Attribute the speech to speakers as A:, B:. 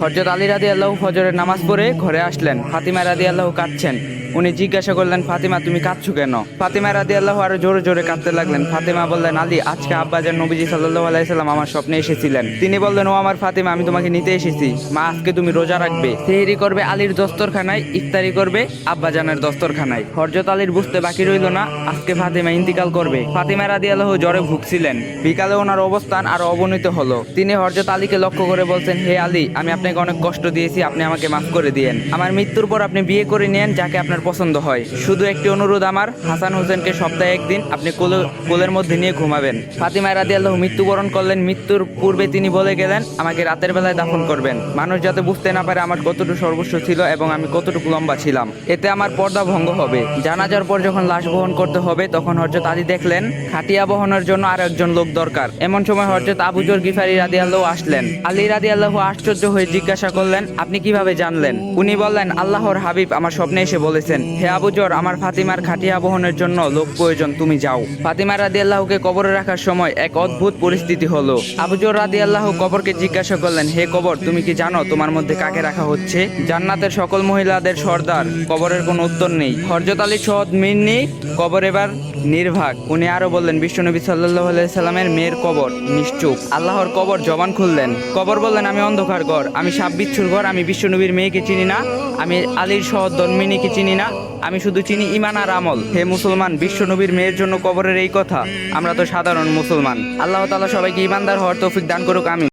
A: হযরত আলী রাদিয়াল্লাহু ফজরের নামাজ পড়ে ঘরে আসলেন। ফাতিমা রাদিয়াল্লাহু কাঁদছেন। উনি জিজ্ঞাসা করলেন, ফাতিমা তুমি কাঁদছো কেন? ফাতিমা রাদিয়াল্লাহু আরো জোরে জোরে কাঁদতে লাগলেন। ফাতিমা বললেন, আলী, আজকে আব্বাজান নবীজি সাল্লাল্লাহু আলাইহি সাল্লাম আমার স্বপ্নে এসেছিলেন। তিনি বললেন, ও আমার ফাতিমা, আমি তোমাকে নিতে এসেছি। মা, আজকে তুমি রোজা রাখবে। সেহরি করবে আলীর দস্তরখানায়, ইফতারি করবে আব্বাজানের দস্তরখানায়। হযরত আলীর বুঝতে বাকি রইল না, আজকে ফাতিমা ইন্তিকাল করবে। ফাতিমা রাদিয়াল্লাহু জ্বরে ভুগছিলেন। বিকালে ওনার অবস্থান আরো অবনতি হলো। তিনি হযরত আলীকে লক্ষ্য করে বলছেন, হে আলী, আমি আপনাকে অনেক কষ্ট দিয়েছি, আপনি আমাকে মাফ করে দিয়েন। আমার মৃত্যুর পর আপনি বিয়ে করে নেন যাকে আপনার পছন্দ হয়। শুধু একটি অনুরোধ আমার, হাসান হোসেনকে সপ্তাহে একদিন আপনি কোলের মধ্যে নিয়ে ঘুমাবেন। ফাতিমা রাদিয়াল্লাহু মৃত্যুবরণ করলেন। মৃত্যুর পূর্বে তিনি বলে গেলেন, আমাকে রাতের বেলায় দাফন করবেন, মানুষ যাতে বুঝতে না পারে আমার কতটুকু সর্বস্ব ছিল এবং আমি কতটুকু লম্বা ছিলাম। এতে আমার পর্দা ভঙ্গ হবে। জানাজার পর যখন লাশ বহন করতে হবে, তখন হযরত আলী দেখলেন খাটিয়া বহনের জন্য আর একজন লোক দরকার। এমন সময় হযরত আবু যর গিফারি রাদিয়াল্লাহু আসলেন। আলী রাদিয়াল্লাহু আশ্চর্য হয়ে জিজ্ঞাসা করলেন, আপনি কিভাবে জানলেন? উনি বললেন, আল্লাহর হাবিব আমার স্বপ্নে এসে বলেছেন, হে আবু যর, আমার ফাতিমার খাটিয়া বহনের জন্য লোক প্রয়োজন, তুমি যাও। ফাতিমা রাদিয়াল্লাহুকে কবরে রাখার সময় এক অদ্ভুত পরিস্থিতি হলো। আবু যর রাদিয়াল্লাহু কবরকে জিজ্ঞাসা করলেন, হে কবর, তুমি কি জানো তোমার মধ্যে কাকে রাখা হচ্ছে? জান্নাতের সকল মহিলাদের সর্দার। কবরের কোনো উত্তর নেই। হযরত আলী সহদ মিন্নি কবর এবার নির্ভাগ। উনি আরো বললেন, বিশ্বনবী সাল্লাল্লাহু আলাইহি সাল্লামের মেয়ের কবর নিশ্চুপ। আল্লাহর কবর জবান খুললেন। কবর বললেন, আমি অন্ধকার ঘর, আমি সাপ বিচ্ছুর ঘর, আমি বিশ্বনবীর মেয়েকে চিনি না, আমি আলীর সহদ ধর্মিনীকে চিনি না, আমি শুধু চিনি ঈমান আর আমল। হে মুসলমান, বিশ্বনবীর মেয়ের জন্য কবরের এই কথা? আমরা তো সাধারণ মুসলমান। আল্লাহ তাআলা সবাইকে ঈমানদার হওয়ার তৌফিক দান করুক, আমিন।